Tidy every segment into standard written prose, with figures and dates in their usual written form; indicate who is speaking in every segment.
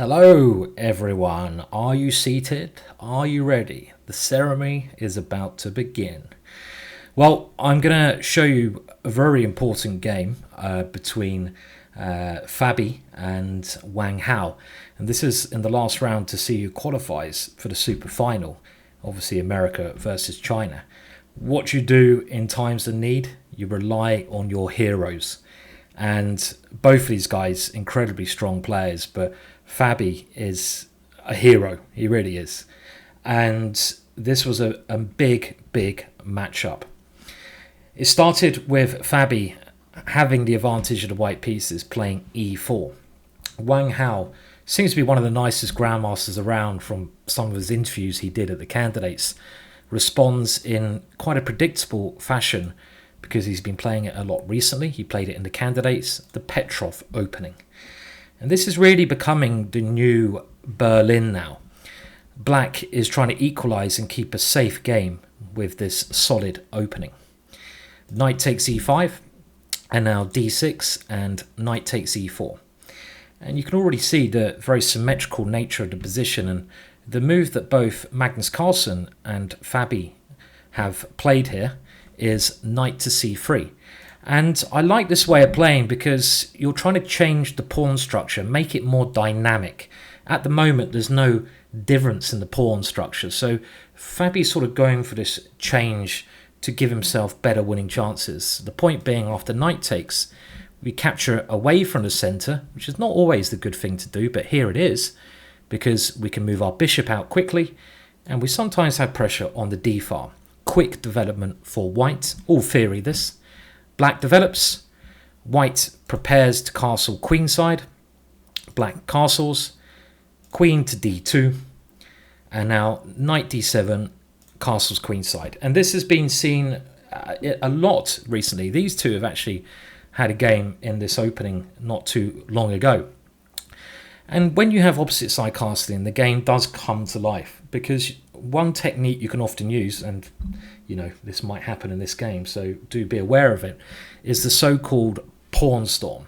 Speaker 1: Hello everyone, are you seated? Are you ready? The ceremony is about to begin. Well, I'm going to show you a very important game between Fabi and Wang Hao. And this is in the last round to see who qualifies for the Superfinal. Obviously America versus China. What you do in times of need, you rely on your heroes. And both of these guys, incredibly strong players, but Fabi is a hero. He really is. And this was a big matchup. It started with Fabi having the advantage of the white pieces, playing e4. Wang Hao seems to be one of the nicest grandmasters around from some of his interviews he did at the candidates. Responds in quite a predictable fashion because he's been playing it a lot recently. He played it in the candidates, the Petrov opening. And this is really becoming the new Berlin now. Black is trying to equalize and keep a safe game with this solid opening. Knight takes e5, and now d6, and knight takes e4. And you can already see the very symmetrical nature of the position, and the move that both Magnus Carlsen and Fabi have played here is knight to c3. And I like this way of playing because you're trying to change the pawn structure, make it more dynamic. At the moment, there's no difference in the pawn structure. So Fabi's sort of going for this change to give himself better winning chances. The point being, after knight takes, we capture away from the center, which is not always the good thing to do, but here it is, because we can move our bishop out quickly, and we sometimes have pressure on the d file. Quick development for white, all theory this. Black develops, white prepares to castle queenside, black castles, queen to d2, and now knight d7, castles queenside. And this has been seen a lot recently. These two have actually had a game in this opening not too long ago. And when you have opposite side castling, the game does come to life, because one technique you can often use, and you know this might happen in this game, so do be aware of it, is the so-called pawn storm.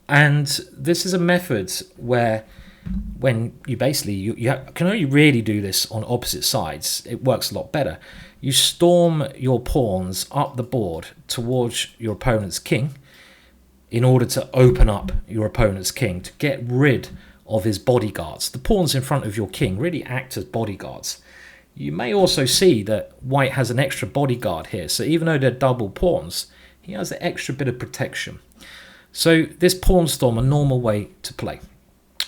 Speaker 1: And this is a method where when you basically you can only really do this on opposite sides. It works a lot better. You storm your pawns up the board towards your opponent's king in order to open up your opponent's king, to get rid of his bodyguards. The pawns in front of your king really act as bodyguards. You may also see that white has an extra bodyguard here, so even though they're double pawns, he has an extra bit of protection. So this pawn storm, a normal way to play.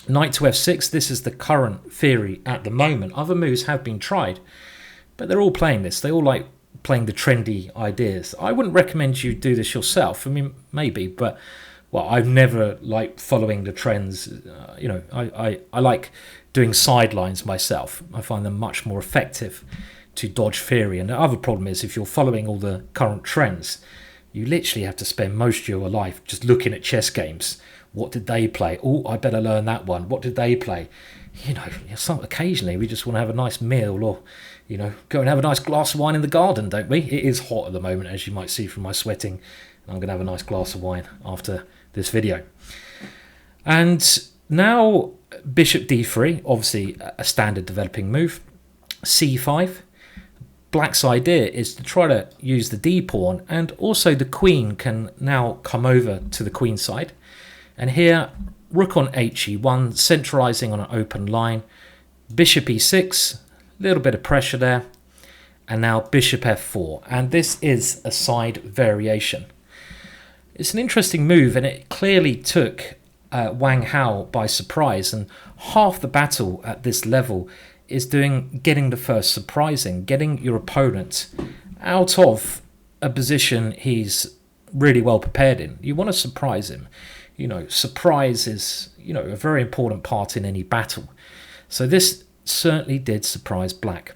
Speaker 1: Knight to f6, this is the current theory at the moment. Other moves have been tried, but they're all playing this. They all like playing the trendy ideas. I wouldn't recommend you do this yourself. I mean, maybe, but well, I've never liked following the trends. I like doing sidelines myself. I find them much more effective to dodge theory. And the other problem is, if you're following all the current trends, you literally have to spend most of your life just looking at chess games. What did they play? Oh, I better learn that one. What did they play? Occasionally we just want to have a nice meal, or go and have a nice glass of wine in the garden, don't we? It is hot at the moment, as you might see from my sweating. I'm going to have a nice glass of wine after this video. And now bishop d3, obviously a standard developing move. c5. Black's idea is to try to use the d pawn, and also the queen can now come over to the queen side. And here, rook on he1, centralizing on an open line. Bishop e6, a little bit of pressure there. And now bishop f4. And this is a side variation. It's an interesting move, and it clearly took Wang Hao by surprise. And half the battle at this level is getting the first surprising, getting your opponent out of a position he's really well prepared in. You want to surprise him. Surprise is, a very important part in any battle. So this certainly did surprise Black,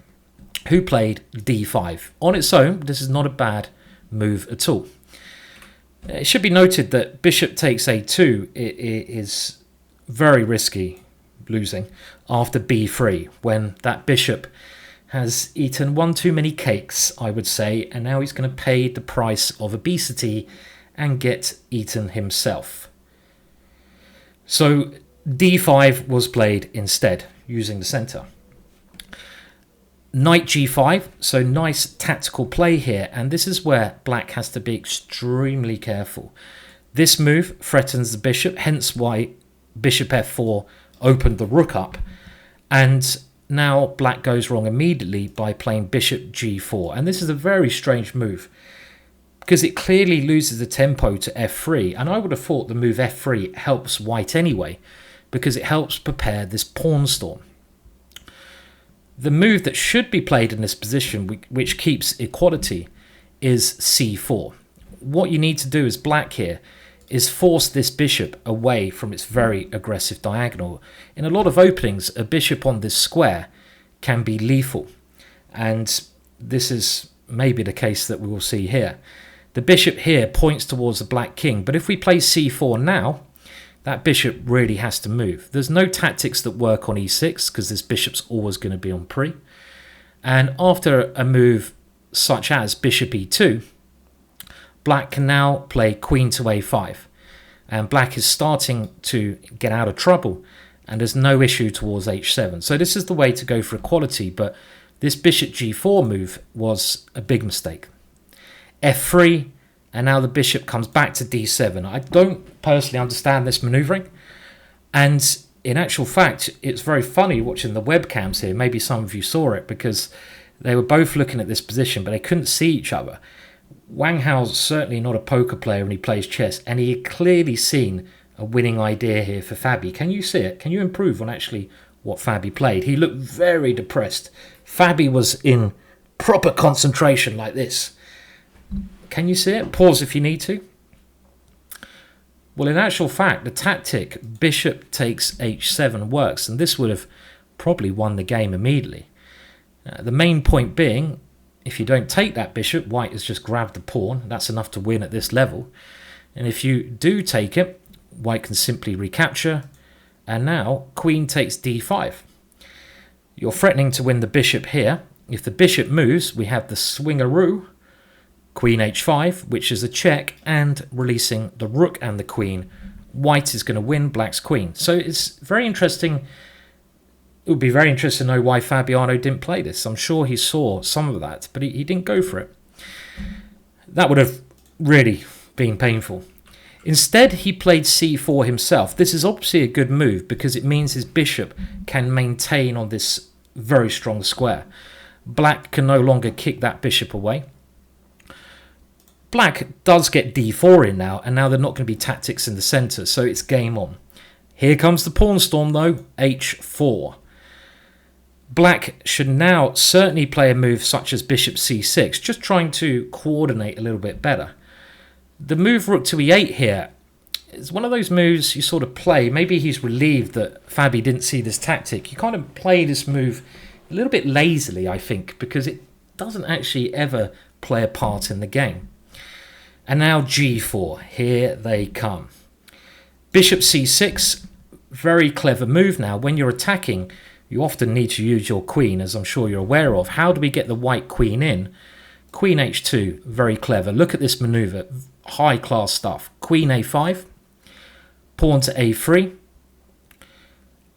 Speaker 1: who played d5. On its own, this is not a bad move at all. It should be noted that bishop takes a2 is very risky losing after b3, when that bishop has eaten one too many cakes, I would say, and now he's going to pay the price of obesity and get eaten himself. So d5 was played instead, using the center. Knight g5, so nice tactical play here, and this is where black has to be extremely careful. This move threatens the bishop, hence why bishop f4 opened the rook up, and now black goes wrong immediately by playing bishop g4, and this is a very strange move because it clearly loses the tempo to f3, and I would have thought the move f3 helps white anyway because it helps prepare this pawn storm. The move that should be played in this position, which keeps equality, is c4. What you need to do as black here is force this bishop away from its very aggressive diagonal. In a lot of openings, a bishop on this square can be lethal, and this is maybe the case that we will see here. The bishop here points towards the black king, but if we play c4 now, that bishop really has to move. There's no tactics that work on e6 because this bishop's always going to be on pre. And after a move such as bishop e2, black can now play queen to a5. And black is starting to get out of trouble, and there's no issue towards h7. So this is the way to go for equality, but this bishop g4 move was a big mistake. f3, and now the bishop comes back to d7. I don't personally understand this maneuvering, and in actual fact, it's very funny watching the webcams here. Maybe some of you saw it because they were both looking at this position, but they couldn't see each other. Wang Hao's certainly not a poker player when he plays chess, and he had clearly seen a winning idea here for Fabi. Can you see it? Can you improve on actually what Fabi played? He looked very depressed. Fabi was in proper concentration like this. Can you see it? Pause if you need to. Well, in actual fact, the tactic bishop takes h7 works, and this would have probably won the game immediately. The main point being, if you don't take that bishop, white has just grabbed the pawn. That's enough to win at this level. And if you do take it, white can simply recapture, and now queen takes d5. You're threatening to win the bishop here. If the bishop moves, we have the swingaroo, queen h5, which is a check, and releasing the rook and the queen. White is going to win black's queen. So it's very interesting. It would be very interesting to know why Fabiano didn't play this. I'm sure he saw some of that, but he didn't go for it. That would have really been painful. Instead, he played c4 himself. This is obviously a good move because it means his bishop can maintain on this very strong square. Black can no longer kick that bishop away. Black does get d4 in now, and now they're not going to be tactics in the centre, so it's game on. Here comes the pawn storm though, h4. Black should now certainly play a move such as bishop c6, just trying to coordinate a little bit better. The move rook to e8 here is one of those moves you sort of play. Maybe he's relieved that Fabi didn't see this tactic. You kind of play this move a little bit lazily, I think, because it doesn't actually ever play a part in the game. And now g4, here they come. Bishop c6, very clever move now. When you're attacking, you often need to use your queen, as I'm sure you're aware of. How do we get the white queen in? Queen h2, very clever. Look at this maneuver, high class stuff. Queen a5, pawn to a3.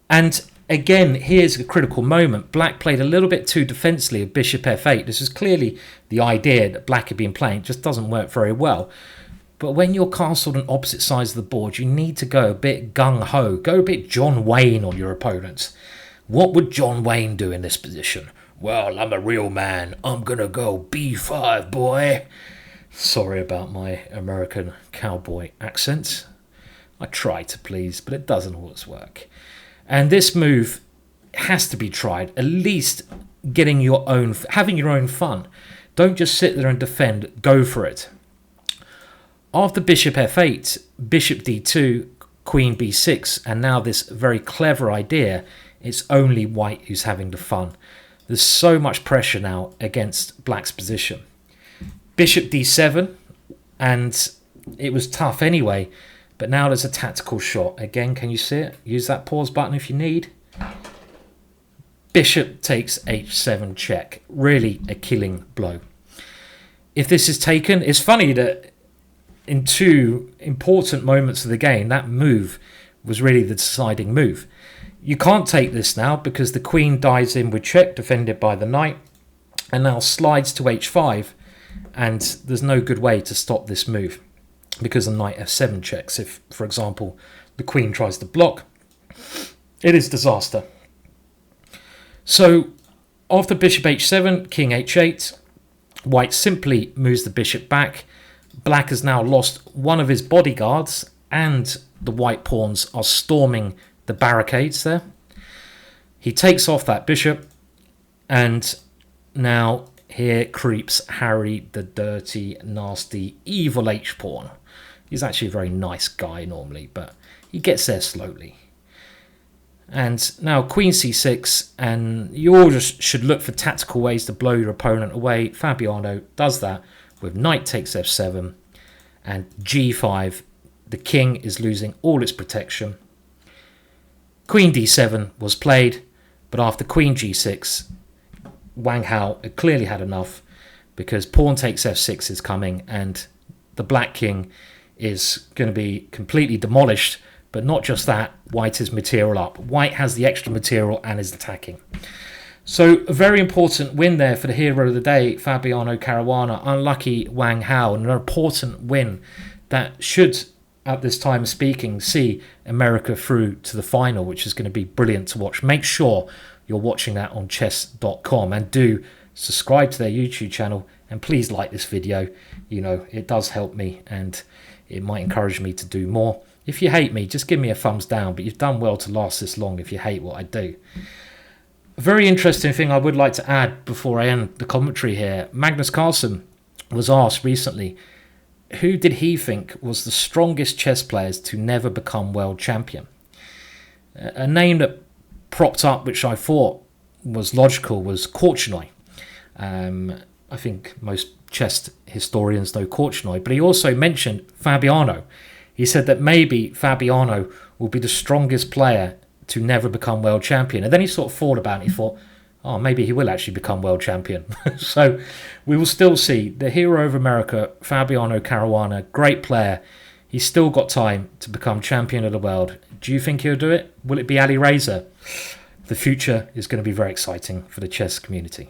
Speaker 1: And again, here's a critical moment. Black played a little bit too defensively of bishop f8. This is clearly the idea that black had been playing. It just doesn't work very well. But when you're castled on opposite sides of the board, you need to go a bit gung-ho. Go a bit John Wayne on your opponents. What would John Wayne do in this position? Well, I'm a real man. I'm going to go b5, boy. Sorry about my American cowboy accent. I try to please, but it doesn't always work. And this move has to be tried, at least having your own fun. Don't just sit there and defend, go for it. After bishop f8, bishop d2, queen b6, and now this very clever idea, it's only white who's having the fun. There's so much pressure now against black's position. Bishop d7, and it was tough anyway, but now there's a tactical shot. Again, can you see it? Use that pause button if you need. Bishop takes h7 check. Really a killing blow. If this is taken, it's funny that in two important moments of the game, that move was really the deciding move. You can't take this now because the queen dies in with check, defended by the knight, and now slides to h5, and there's no good way to stop this move because the knight f7 checks. If, for example, the queen tries to block, it is disaster. So after bishop h7, king h8, white simply moves the bishop back. Black has now lost one of his bodyguards, and the white pawns are storming the barricades there. He takes off that bishop, and now here creeps Harry, the dirty, nasty, evil h-pawn. He's actually a very nice guy normally, but he gets there slowly. And now queen c6, and you all just should look for tactical ways to blow your opponent away. Fabiano does that with knight takes f7 and g5. The king is losing all its protection. Queen d7 was played, but after queen g6, Wang Hao had clearly had enough because pawn takes f6 is coming, and the black king is going to be completely demolished. But not just that, white is material up. White has the extra material and is attacking. So a very important win there for the hero of the day, Fabiano Caruana. Unlucky Wang Hao, and an important win that should, at this time of speaking, see America through to the final, which is going to be brilliant to watch. Make sure you're watching that on Chess.com, and do subscribe to their YouTube channel, and please like this video. You know, it does help me, and it might encourage me to do more. If you hate me, just give me a thumbs down, but you've done well to last this long if you hate what I do. A very interesting thing I would like to add before I end the commentary here. Magnus Carlsen was asked recently, who did he think was the strongest chess players to never become world champion? A name that propped up, which I thought was logical, was Korchnoi. I think most chess historians know Korchnoi, but he also mentioned Fabiano. He said that maybe Fabiano will be the strongest player to never become world champion. And then he sort of thought about it. He thought, oh, maybe he will actually become world champion. So we will still see the hero of America, Fabiano Caruana, great player. He's still got time to become champion of the world. Do you think he'll do it? Will it be Ali Reza? The future is going to be very exciting for the chess community.